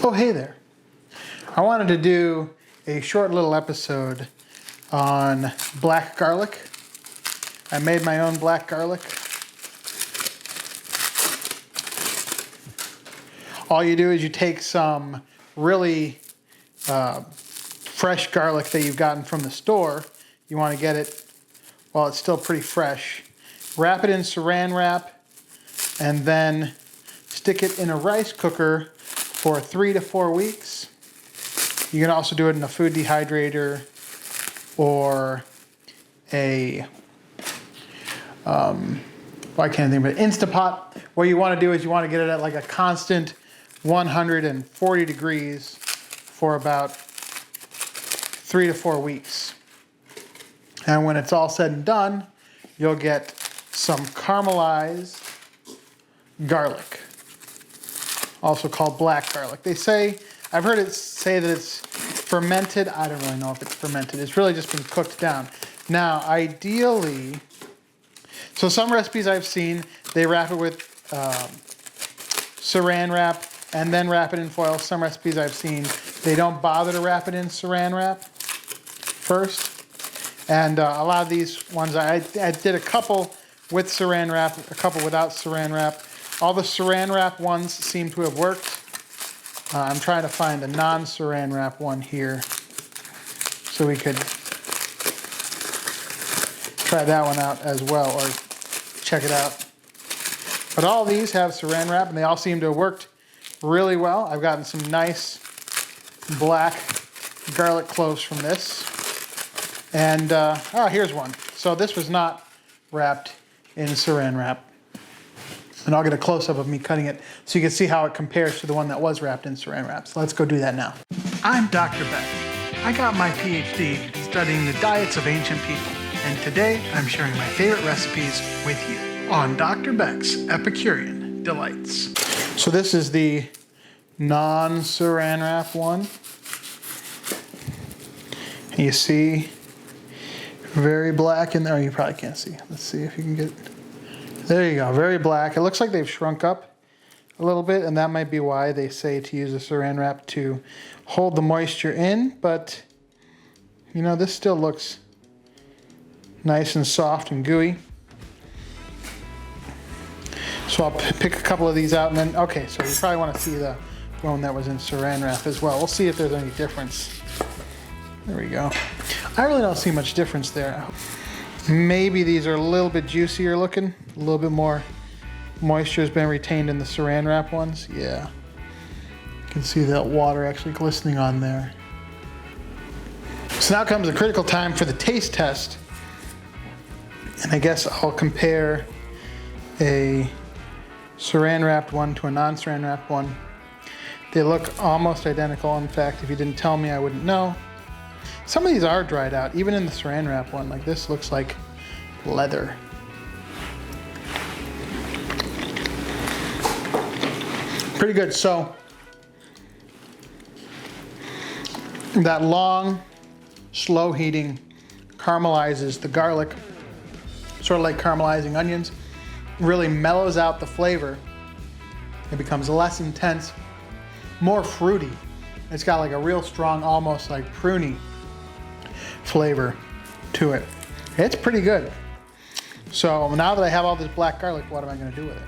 Oh, hey there. I wanted to do a short little episode on black garlic. I made my own black garlic. All you do is you take some really fresh garlic that you've gotten from the store. You want to get it while it's still pretty fresh. Wrap it in saran wrap and then stick it in a rice cooker for 3 to 4 weeks. You can also do it in a food dehydrator or a, I can't think of it, Instapot. What you want to do is you want to get it at like a constant 140 degrees for about 3 to 4 weeks. And when it's all said and done, you'll get some caramelized garlic, also called black garlic. They say, I've heard it say that it's fermented. I don't really know if it's fermented. It's really just been cooked down. Now, ideally, so some recipes I've seen, they wrap it with saran wrap and then wrap it in foil. Some recipes I've seen, they don't bother to wrap it in saran wrap first. And a lot of these ones, I did a couple with saran wrap, a couple without saran wrap. All the saran wrap ones seem to have worked. I'm trying to find a non-saran wrap one here so we could try that one out as well, or check it out. But all these have saran wrap and they all seem to have worked really well. I've gotten some nice black garlic cloves from this. And, here's one. So this was not wrapped in saran wrap. And I'll get a close-up of me cutting it so you can see how it compares to the one that was wrapped in saran wrap. So let's go do that now. I'm Dr. Beck. I got my PhD studying the diets of ancient people. And today I'm sharing my favorite recipes with you on Dr. Beck's Epicurean Delights. So this is the non-saran wrap one. You see, very black in there. Oh, you probably can't see. Let's see if you can get... There you go, very black. It looks like they've shrunk up a little bit, and that might be why they say to use a saran wrap to hold the moisture in, but you know, this still looks nice and soft and gooey. So I'll pick a couple of these out and then, okay, so you probably want to see the one that was in saran wrap as well. We'll see if there's any difference. There we go. I really don't see much difference there. Maybe these are a little bit juicier looking, a little bit more moisture has been retained in the saran wrap ones. Yeah, you can see that water actually glistening on there. So now comes the critical time for the taste test. And I guess I'll compare a saran wrapped one to a non-saran wrapped one. They look almost identical. In fact, if you didn't tell me, I wouldn't know. Some of these are dried out, even in the saran wrap one. Like this looks like leather. Pretty good. So that long, slow heating caramelizes the garlic, sort of like caramelizing onions, really mellows out the flavor. It becomes less intense, more fruity. It's got like a real strong, almost like pruny flavor to it. It's pretty good. So now that I have all this black garlic, what am I going to do with it?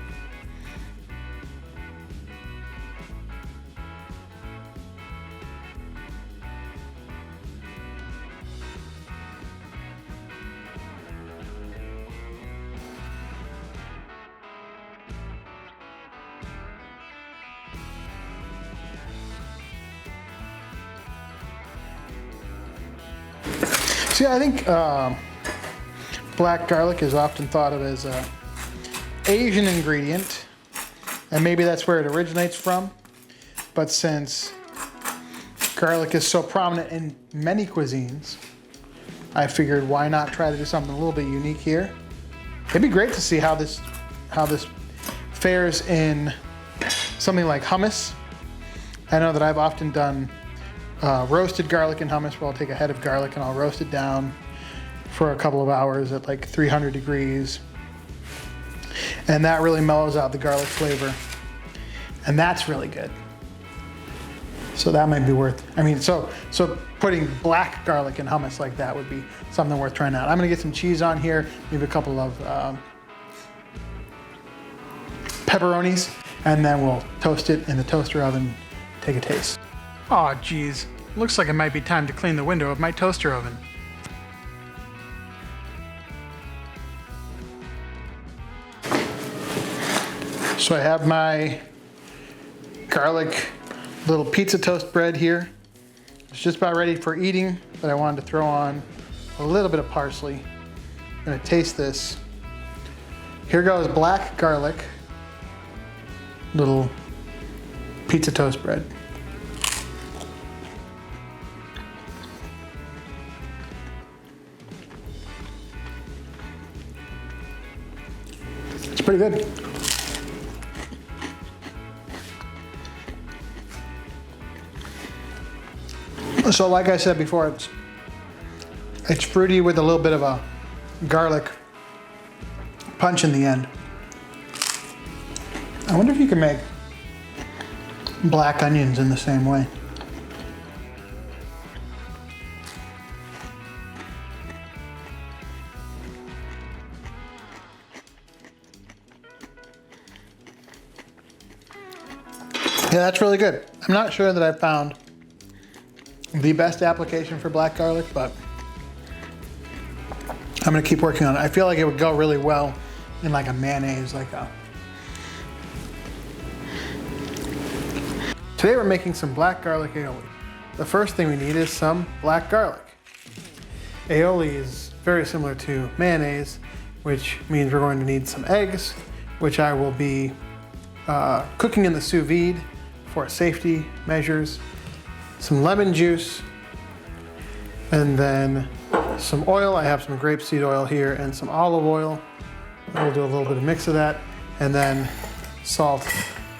See, I think black garlic is often thought of as an Asian ingredient, and maybe that's where it originates from. But since garlic is so prominent in many cuisines, I figured why not try to do something a little bit unique here. It'd be great to see how this fares in something like hummus. I know that I've often done roasted garlic and hummus, where I'll take a head of garlic and I'll roast it down for a couple of hours at like 300 degrees. And that really mellows out the garlic flavor. And that's really good. So that might be worth, I mean, so putting black garlic in hummus like that would be something worth trying out. I'm gonna get some cheese on here, maybe a couple of pepperonis, and then we'll toast it in the toaster oven, take a taste. Oh geez, looks like it might be time to clean the window of my toaster oven. So I have my garlic little pizza toast bread here. It's just about ready for eating, but I wanted to throw on a little bit of parsley. I'm gonna taste this. Here goes black garlic, little pizza toast bread. It's pretty good. So like I said before, it's fruity with a little bit of a garlic punch in the end. I wonder if you can make black onions in the same way. Yeah, that's really good. I'm not sure that I've found the best application for black garlic, but I'm gonna keep working on it. I feel like it would go really well in like a mayonnaise, Today we're making some black garlic aioli. The first thing we need is some black garlic. Aioli is very similar to mayonnaise, which means we're going to need some eggs, which I will be cooking in the sous vide for safety measures, some lemon juice, and then some oil. I have some grapeseed oil here and some olive oil. We'll do a little bit of mix of that, and then salt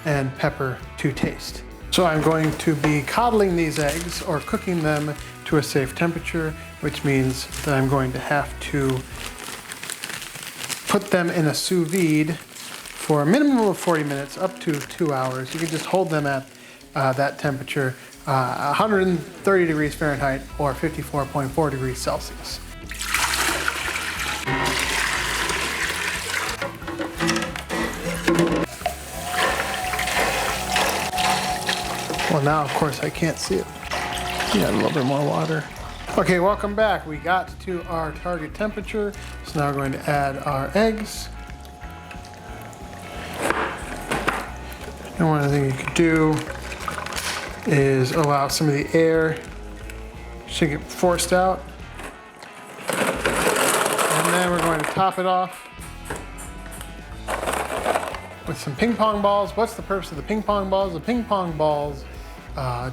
and pepper to taste. So I'm going to be coddling these eggs or cooking them to a safe temperature, which means that I'm going to have to put them in a sous vide for a minimum of 40 minutes, up to 2 hours. You can just hold them at that temperature, 130 degrees Fahrenheit or 54.4 degrees Celsius. Well, now of course I can't see it. Yeah, a little bit more water. Okay, welcome back. We got to our target temperature. So now we're going to add our eggs. And one other thing you could do is allow some of the air to get forced out. And then we're going to top it off with some ping pong balls. What's the purpose of the ping pong balls? The ping pong balls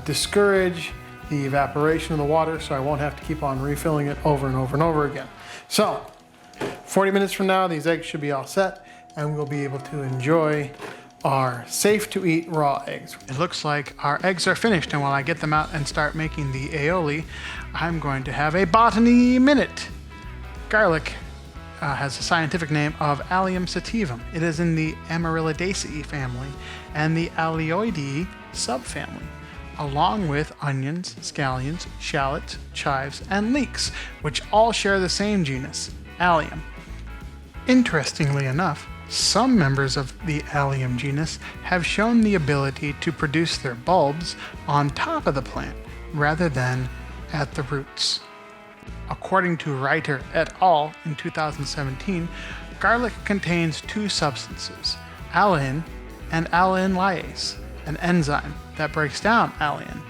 discourage the evaporation of the water, so I won't have to keep on refilling it over and over and over again. So 40 minutes from now, these eggs should be all set, and we'll be able to enjoy our safe to eat raw eggs. It looks like our eggs are finished, and while I get them out and start making the aioli, I'm going to have a botany minute. Garlic has a scientific name of Allium sativum. It is in the Amaryllidaceae family and the Aioli subfamily, along with onions, scallions, shallots, chives, and leeks, which all share the same genus, Allium. Interestingly enough, some members of the Allium genus have shown the ability to produce their bulbs on top of the plant rather than at the roots. According to Reiter et al. In 2017, garlic contains two substances, allicin and allicin lyase, an enzyme that breaks down allicin.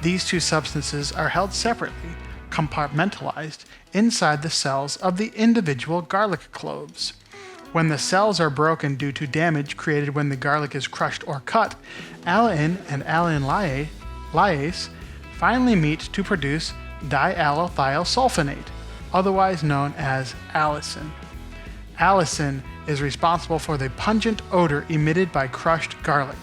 These two substances are held separately, compartmentalized, inside the cells of the individual garlic cloves. When the cells are broken due to damage created when the garlic is crushed or cut, allicin and allicin lyase finally meet to produce diallothiosulfonate, otherwise known as allicin. Allicin is responsible for the pungent odor emitted by crushed garlic.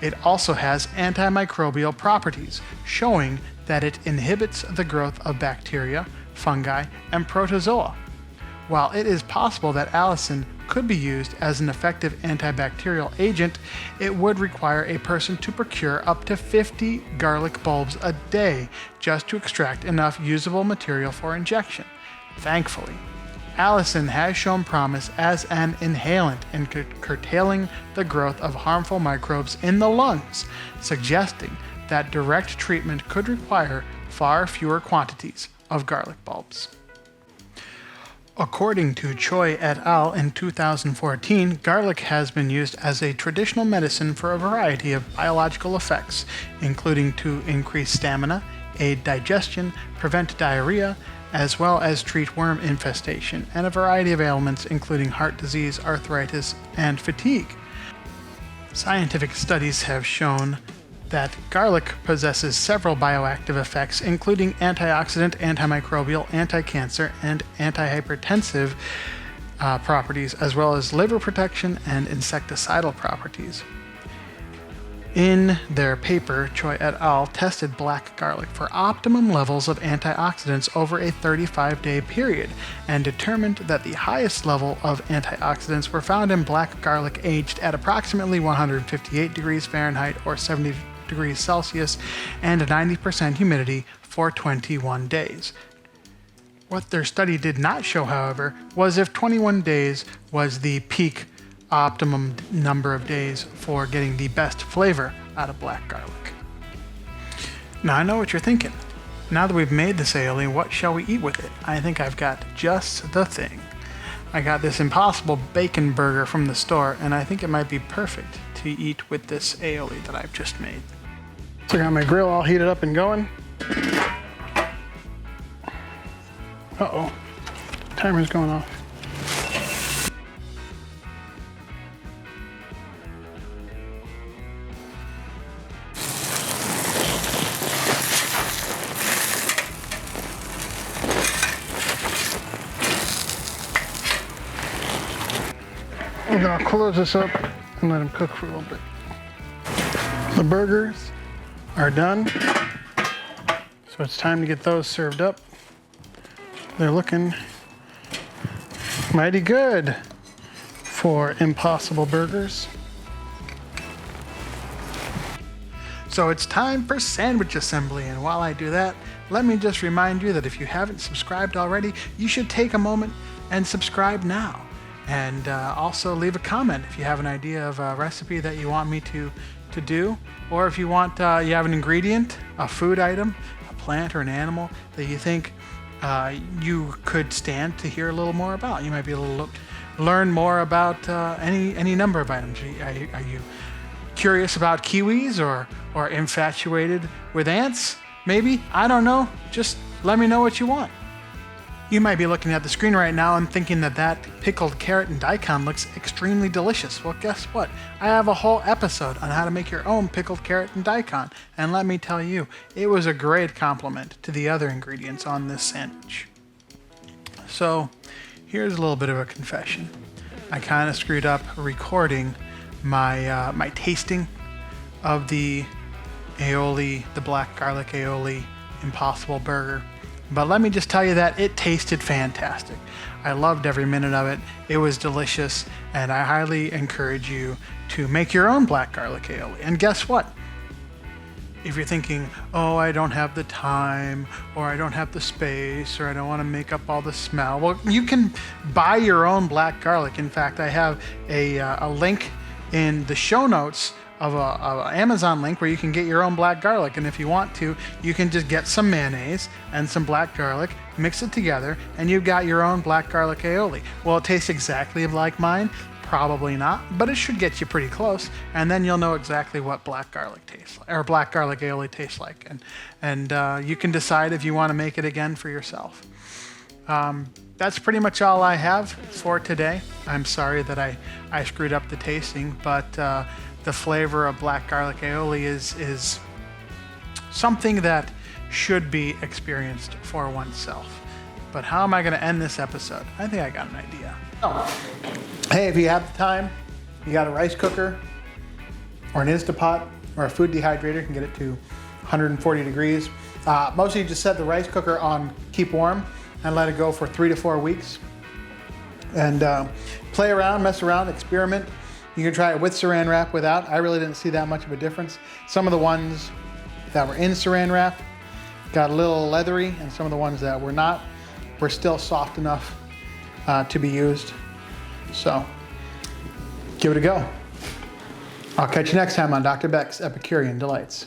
It also has antimicrobial properties, showing that it inhibits the growth of bacteria, fungi, and protozoa. While it is possible that allicin could could be used as an effective antibacterial agent, it would require a person to procure up to 50 garlic bulbs a day just to extract enough usable material for injection. Thankfully, allicin has shown promise as an inhalant in curtailing the growth of harmful microbes in the lungs, suggesting that direct treatment could require far fewer quantities of garlic bulbs. According to Choi et al. In 2014, garlic has been used as a traditional medicine for a variety of biological effects, including to increase stamina, aid digestion, prevent diarrhea, as well as treat worm infestation, and a variety of ailments including heart disease, arthritis, and fatigue. Scientific studies have shown that garlic possesses several bioactive effects, including antioxidant, antimicrobial, anti-cancer, and antihypertensive properties, as well as liver protection and insecticidal properties. In their paper, Choi et al. Tested black garlic for optimum levels of antioxidants over a 35-day period and determined that the highest level of antioxidants were found in black garlic aged at approximately 158 degrees Fahrenheit or 70 degrees Celsius and 90% humidity for 21 days. What their study did not show, however, was if 21 days was the peak optimum number of days for getting the best flavor out of black garlic. Now I know what you're thinking. Now that we've made this aioli, what shall we eat with it? I think I've got just the thing. I got this Impossible bacon burger from the store, and I think it might be perfect to eat with this aioli that I've just made. So I got my grill all heated up and going. Uh-oh, timer's going off. I'm gonna close this up and let them cook for a little bit. The burgers are done, so it's time to get those served up. They're looking mighty good for Impossible burgers. So it's time for sandwich assembly, and while I do that, let me just remind you that if you haven't subscribed already, you should take a moment and subscribe now. And also leave a comment if you have an idea of a recipe that you want me to do, or if you want you have an ingredient, a food item, a plant or an animal that you think you could stand to hear a little more about. You might be able to learn more about any number of items. Are you curious about kiwis or infatuated with ants? Maybe, I don't know. Just let me know what you want. You might be looking at the screen right now and thinking that pickled carrot and daikon looks extremely delicious. Well, guess what? I have a whole episode on how to make your own pickled carrot and daikon. And let me tell you, it was a great compliment to the other ingredients on this sandwich. So, here's a little bit of a confession. I kind of screwed up recording my tasting of the aioli, the black garlic aioli Impossible burger. But let me just tell you that it tasted fantastic. I loved every minute of it. It was delicious, and I highly encourage you to make your own black garlic aioli. And guess what? If you're thinking, oh, I don't have the time, or I don't have the space, or I don't want to make up all the smell, well, you can buy your own black garlic. In fact, I have a link in the show notes of an Amazon link where you can get your own black garlic. And if you want to, you can just get some mayonnaise and some black garlic, mix it together, and you've got your own black garlic aioli. Will it taste exactly like mine? Probably not, but it should get you pretty close, and then you'll know exactly what black garlic tastes like, or black garlic aioli tastes like, and you can decide if you want to make it again for yourself. That's pretty much all I have for today. I'm sorry that I screwed up the tasting, but the flavor of black garlic aioli is something that should be experienced for oneself. But how am I going to end this episode? I think I got an idea. Oh. Hey, if you have the time, you got a rice cooker or an Instapot or a food dehydrator, you can get it to 140 degrees. Mostly you just set the rice cooker on keep warm and let it go for 3 to 4 weeks. And play around, mess around, experiment. You can try it with saran wrap, without. I really didn't see that much of a difference. Some of the ones that were in saran wrap got a little leathery, and some of the ones that were not were still soft enough to be used. So give it a go. I'll catch you next time on Dr. Beck's Epicurean Delights.